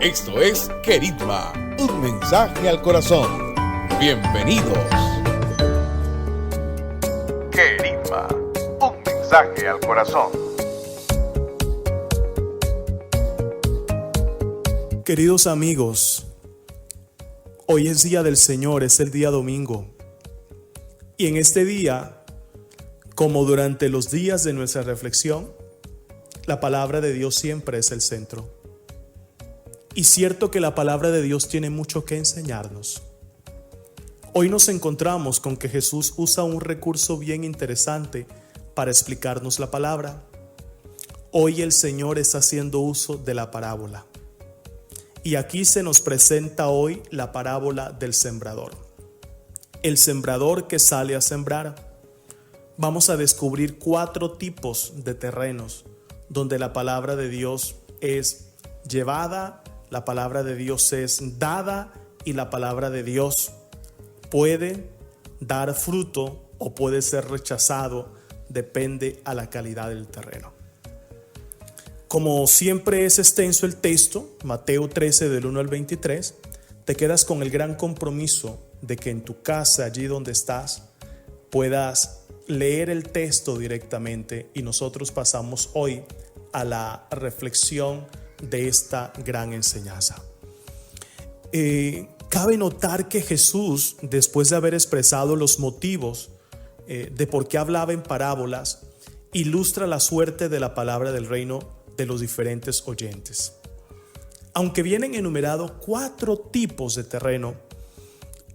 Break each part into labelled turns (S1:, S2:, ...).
S1: Esto es Querigma, un mensaje al corazón. Bienvenidos. Querigma, un mensaje al corazón.
S2: Queridos amigos, hoy es día del Señor, es el día domingo. Y en este día, como durante los días de nuestra reflexión, la palabra de Dios siempre es el centro. Y cierto que la palabra de Dios tiene mucho que enseñarnos. Hoy nos encontramos con que Jesús usa un recurso bien interesante para explicarnos la palabra. Hoy el Señor está haciendo uso de la parábola. Y aquí se nos presenta hoy la parábola del sembrador. El sembrador que sale a sembrar. Vamos a descubrir 4 tipos de terrenos donde la palabra de Dios es llevada, la palabra de Dios es dada y la palabra de Dios puede dar fruto o puede ser rechazado, depende a la calidad del terreno. Como siempre es extenso el texto, Mateo 13 del 1 al 23, te quedas con el gran compromiso de que en tu casa, allí donde estás, puedas leer el texto directamente y nosotros pasamos hoy a la reflexión de esta gran enseñanza. Cabe notar que Jesús, después de haber expresado los motivos de por qué hablaba en parábolas, ilustra la suerte de la palabra del reino de los diferentes oyentes. Aunque vienen enumerados 4 tipos de terreno,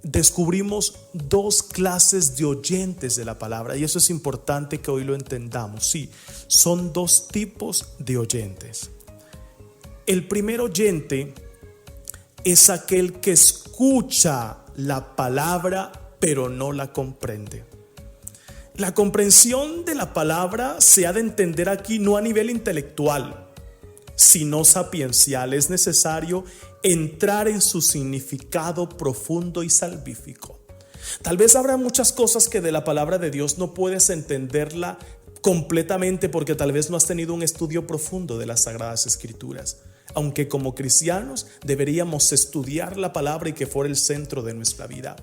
S2: descubrimos 2 clases de oyentes de la palabra, y eso es importante que hoy lo entendamos. Sí, son 2 tipos de oyentes. El primer oyente es aquel que escucha la palabra pero no la comprende. La comprensión de la palabra se ha de entender aquí no a nivel intelectual, sino sapiencial. Es necesario entrar en su significado profundo y salvífico. Tal vez habrá muchas cosas que de la palabra de Dios no puedes entenderla completamente porque tal vez no has tenido un estudio profundo de las Sagradas Escrituras. Aunque como cristianos deberíamos estudiar la palabra y que fuera el centro de nuestra vida.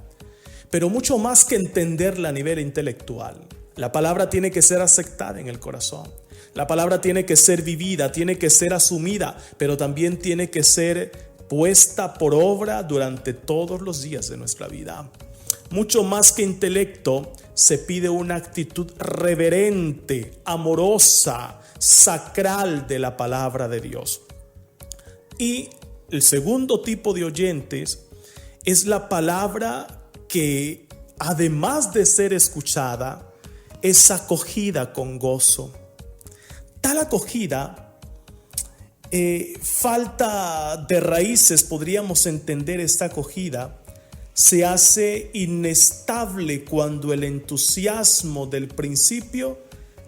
S2: Pero mucho más que entenderla a nivel intelectual, la palabra tiene que ser aceptada en el corazón. La palabra tiene que ser vivida, tiene que ser asumida, pero también tiene que ser puesta por obra durante todos los días de nuestra vida. Mucho más que intelecto, se pide una actitud reverente, amorosa, sacral de la palabra de Dios. Y el segundo tipo de oyentes es la palabra que, además de ser escuchada, es acogida con gozo. Tal acogida, falta de raíces, podríamos entender esta acogida, se hace inestable cuando el entusiasmo del principio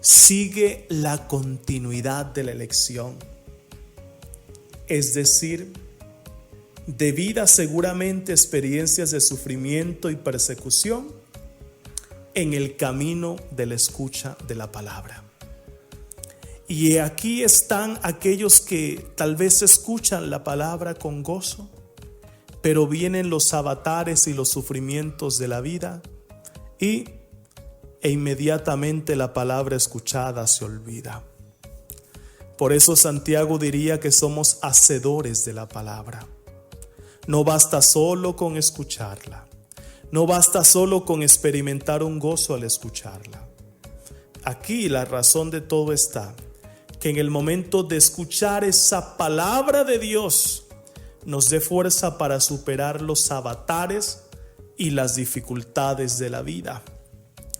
S2: sigue la continuidad de la elección. Es decir, debido a seguramente experiencias de sufrimiento y persecución en el camino de la escucha de la palabra. Y aquí están aquellos que tal vez escuchan la palabra con gozo, pero vienen los avatares y los sufrimientos de la vida e inmediatamente la palabra escuchada se olvida. Por eso Santiago diría que somos hacedores de la palabra. No basta solo con escucharla. No basta solo con experimentar un gozo al escucharla. Aquí la razón de todo está que en el momento de escuchar esa palabra de Dios nos dé fuerza para superar los avatares y las dificultades de la vida.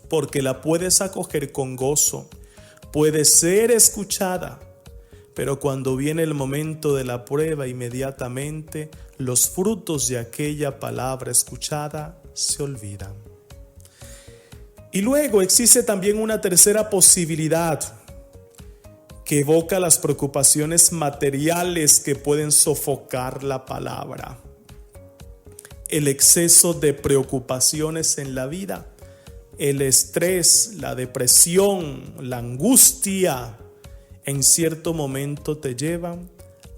S2: Porque la puedes acoger con gozo, puede ser escuchada, pero cuando viene el momento de la prueba, inmediatamente los frutos de aquella palabra escuchada se olvidan. Y luego existe también una tercera posibilidad que evoca las preocupaciones materiales que pueden sofocar la palabra. El exceso de preocupaciones en la vida, el estrés, la depresión, la angustia, en cierto momento te llevan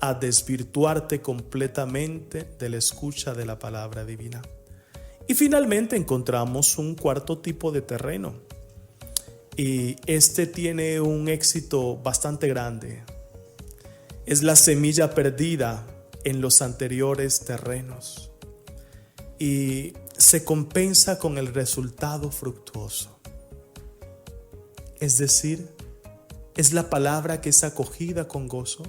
S2: a desvirtuarte completamente de la escucha de la palabra divina. Y finalmente encontramos un cuarto tipo de terreno. Y este tiene un éxito bastante grande. Es la semilla perdida en los anteriores terrenos. Y se compensa con el resultado fructuoso. Es decir, es la palabra que es acogida con gozo,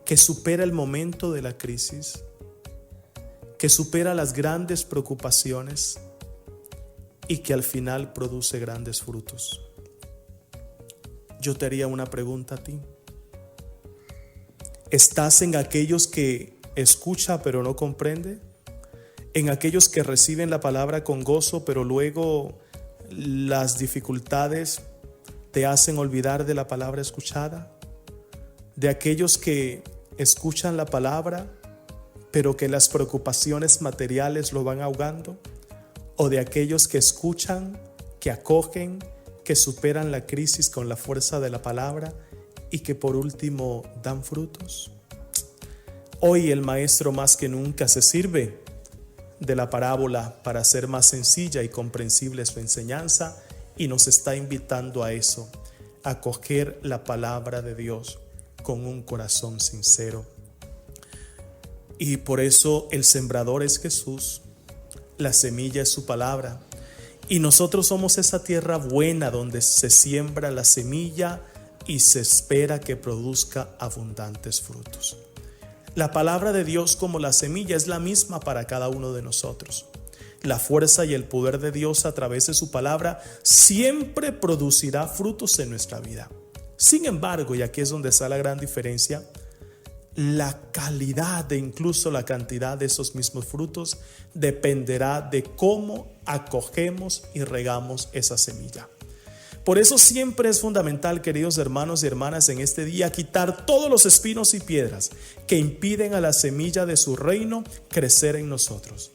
S2: que supera el momento de la crisis, que supera las grandes preocupaciones y que al final produce grandes frutos. Yo te haría una pregunta a ti. ¿Estás en aquellos que escucha pero no comprende? ¿En aquellos que reciben la palabra con gozo pero luego las dificultades te hacen olvidar de la palabra escuchada? ¿De aquellos que escuchan la palabra pero que las preocupaciones materiales lo van ahogando? ¿O de aquellos que escuchan, que acogen, que superan la crisis con la fuerza de la palabra y que por último dan frutos? Hoy el maestro más que nunca se sirve de la parábola para hacer más sencilla y comprensible su enseñanza y nos está invitando a eso, a acoger la palabra de Dios con un corazón sincero. Y por eso el sembrador es Jesús, la semilla es su palabra y nosotros somos esa tierra buena donde se siembra la semilla y se espera que produzca abundantes frutos. La palabra de Dios como la semilla es la misma para cada uno de nosotros. La fuerza y el poder de Dios a través de su palabra siempre producirá frutos en nuestra vida. Sin embargo, y aquí es donde está la gran diferencia, la calidad e incluso la cantidad de esos mismos frutos dependerá de cómo acogemos y regamos esa semilla. Por eso siempre es fundamental, queridos hermanos y hermanas, en este día quitar todos los espinos y piedras que impiden a la semilla de su reino crecer en nosotros.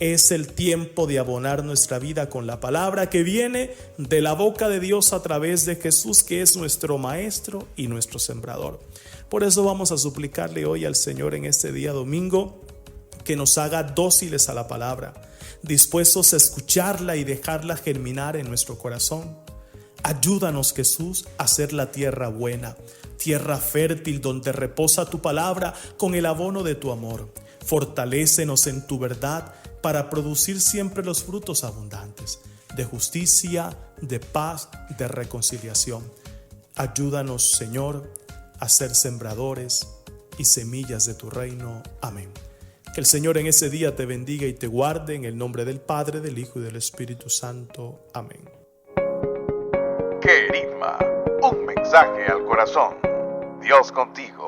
S2: Es el tiempo de abonar nuestra vida con la palabra que viene de la boca de Dios a través de Jesús, que es nuestro maestro y nuestro sembrador. Por eso vamos a suplicarle hoy al Señor en este día domingo que nos haga dóciles a la palabra, dispuestos a escucharla y dejarla germinar en nuestro corazón. Ayúdanos, Jesús, a ser la tierra buena, tierra fértil donde reposa tu palabra con el abono de tu amor. Fortalécenos en tu verdad para producir siempre los frutos abundantes de justicia, de paz, de reconciliación. Ayúdanos, Señor, a ser sembradores y semillas de tu reino. Amén. Que el Señor en ese día te bendiga y te guarde en el nombre del Padre, del Hijo y del Espíritu Santo. Amén.
S1: Querigma, un mensaje al corazón. Dios contigo.